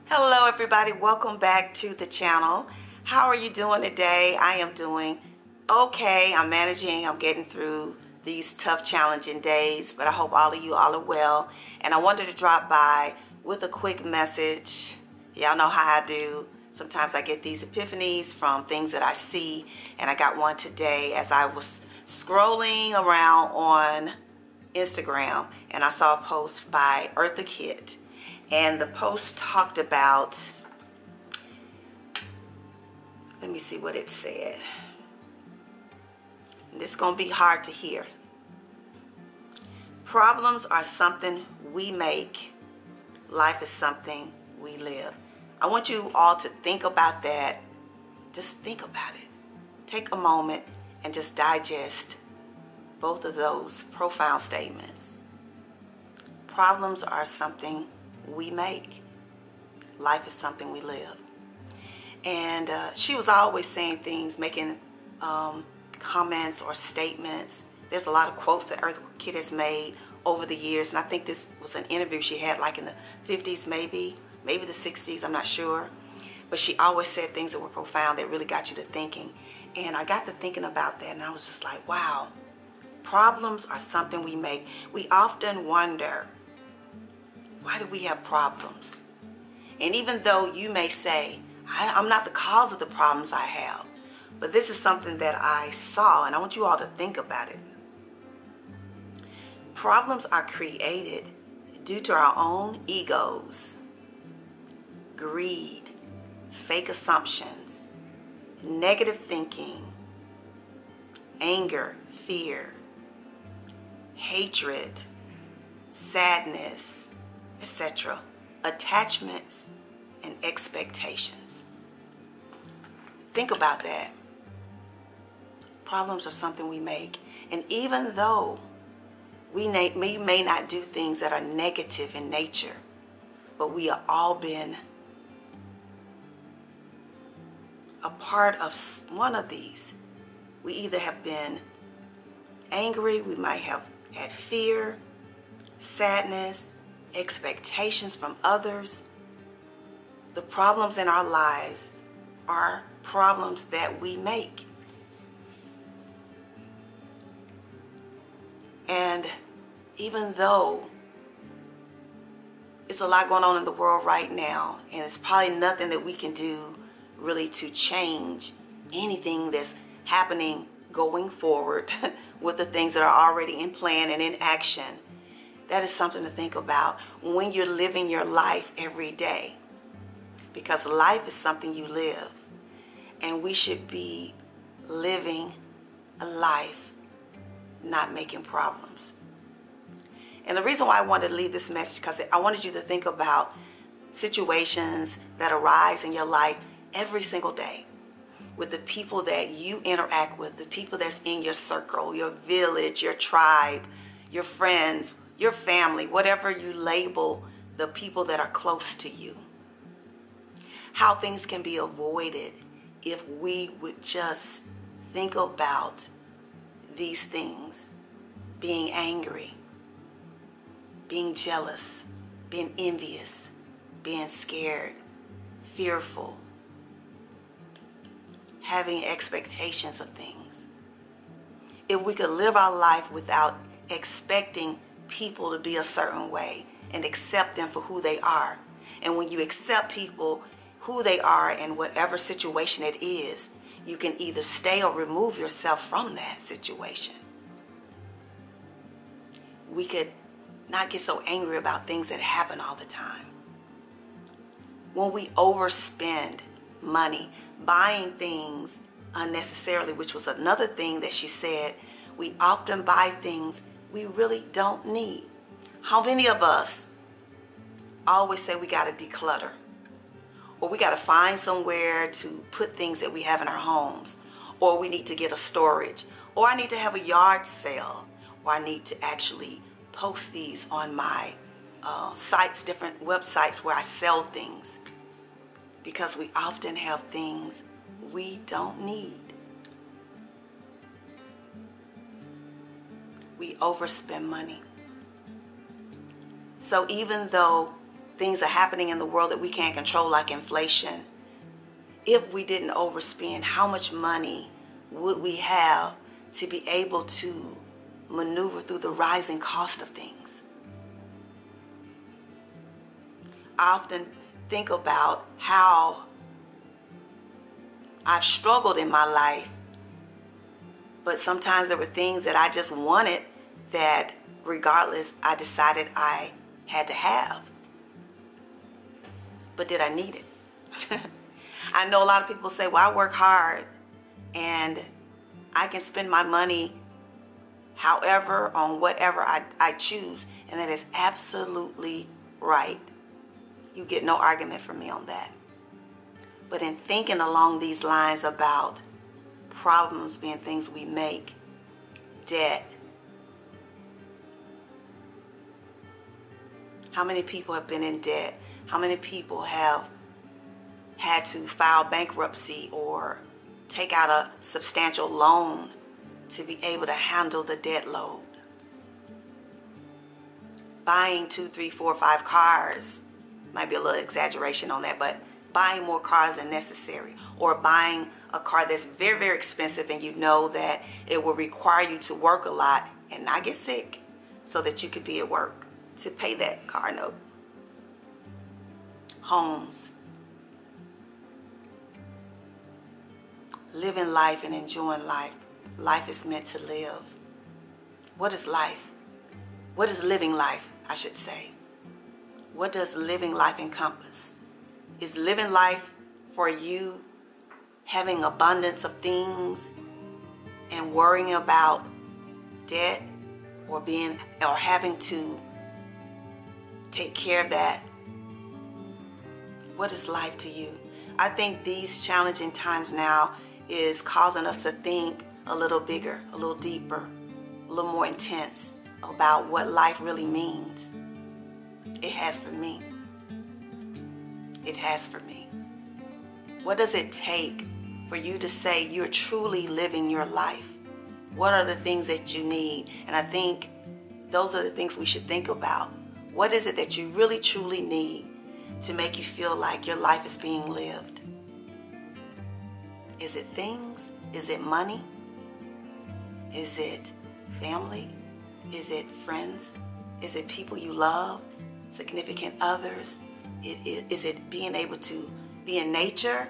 Hello everybody, welcome back to the channel. How are you doing today? I am doing okay. I'm managing, I'm getting through these tough challenging days, but I hope all of you all are well. And I wanted to drop by with a quick message. Y'all know how I do. Sometimes I get these epiphanies from things that I see, and I got one today as I was scrolling around on Instagram and I saw a post by Eartha Kitt. And the post talked about, let me see what it said. And this is going to be hard to hear. Problems are something we make. Life is something we live. I want you all to think about that. Just think about it. Take a moment and just digest both of those profound statements. Problems are something we make. Life is something we live. And she was always saying things, making comments or statements. There's a lot of quotes that Eartha Kitt has made over the years, and I think this was an interview she had like in the 50s, maybe the 60s, I'm not sure. But she always said things that were profound that really got you to thinking. And I got to thinking about that, and I was just like, wow, problems are something we make. We often wonder, why do we have problems? And even though you may say, I'm not the cause of the problems I have, but this is something that I saw, and I want you all to think about it. Problems are created due to our own egos, greed, fake assumptions, negative thinking, anger, fear, hatred, sadness, etc., attachments and expectations. Think about that. Problems are something we make. And even though we may not do things that are negative in nature, but we have all been a part of one of these. We either have been angry, we might have had fear, sadness, expectations from others. The problems in our lives are problems that we make. And even though it's a lot going on in the world right now, and it's probably nothing that we can do really to change anything that's happening going forward with the things that are already in plan and in action, that is something to think about when you're living your life every day. Because life is something you live. And we should be living a life, not making problems. And the reason why I wanted to leave this message, because I wanted you to think about situations that arise in your life every single day. With the people that you interact with, the people that's in your circle, your village, your tribe, your friends, your family, whatever you label the people that are close to you. How things can be avoided if we would just think about these things. Being angry, being jealous, being envious, being scared, fearful, having expectations of things. If we could live our life without expecting people to be a certain way and accept them for who they are. And when you accept people who they are in whatever situation it is, you can either stay or remove yourself from that situation. We could not get so angry about things that happen all the time. When we overspend money buying things unnecessarily, which was another thing that she said, we often buy things we really don't need. How many of us always say we got to declutter, or we got to find somewhere to put things that we have in our homes, or we need to get a storage, or I need to have a yard sale, or I need to actually post these on my sites, different websites where I sell things, because we often have things we don't need. We overspend money. So even though things are happening in the world that we can't control, like inflation. If we didn't overspend, how much money would we have to be able to maneuver through the rising cost of things? I often think about how I've struggled in my life, but sometimes there were things that I just wanted that regardless I decided I had to have. But did I need it? I know a lot of people say, well, I work hard and I can spend my money however on whatever I choose. And that is absolutely right. You get no argument from me on that. But in thinking along these lines about problems being things we make, debt. How many people have been in debt? How many people have had to file bankruptcy or take out a substantial loan to be able to handle the debt load? Buying 2, 3, 4, 5 cars, might be a little exaggeration on that, but buying more cars than necessary, or buying a car that's very, very expensive and you know that it will require you to work a lot and not get sick so that you could be at work to pay that car note. Homes. Living life and enjoying life. Life is meant to live. What is life? What is living life, I should say? What does living life encompass? Is living life for you having abundance of things and worrying about debt or having to take care of that? What is life to you? I think these challenging times now is causing us to think a little bigger, a little deeper, a little more intense about what life really means. It has for me. It has for me. What does it take for you to say you're truly living your life? What are the things that you need? And I think those are the things we should think about. What is it that you really truly need to make you feel like your life is being lived? Is it things? Is it money? Is it family? Is it friends? Is it people you love? Significant others? Is it being able to be in nature?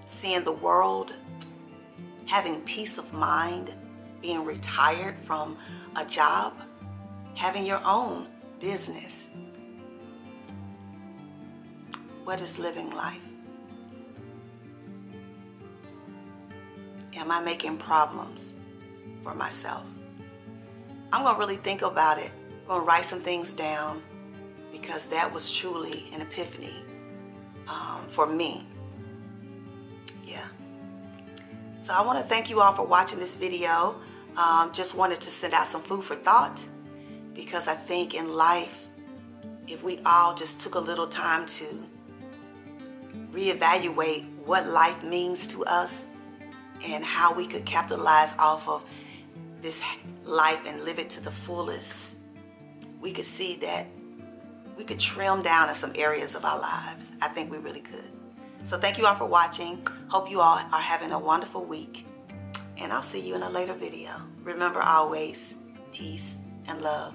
Seeing the world? Having peace of mind? Being retired from a job? Having your own business? What is living life? Am I making problems for myself? I'm going to really think about it. I'm going to write some things down because that was truly an epiphany for me. Yeah. So I want to thank you all for watching this video. Just wanted to send out some food for thought because I think in life, if we all just took a little time to reevaluate what life means to us and how we could capitalize off of this life and live it to the fullest, we could see that we could trim down in some areas of our lives. I think we really could. So thank you all for watching. Hope you all are having a wonderful week. And I'll see you in a later video. Remember always, peace and love.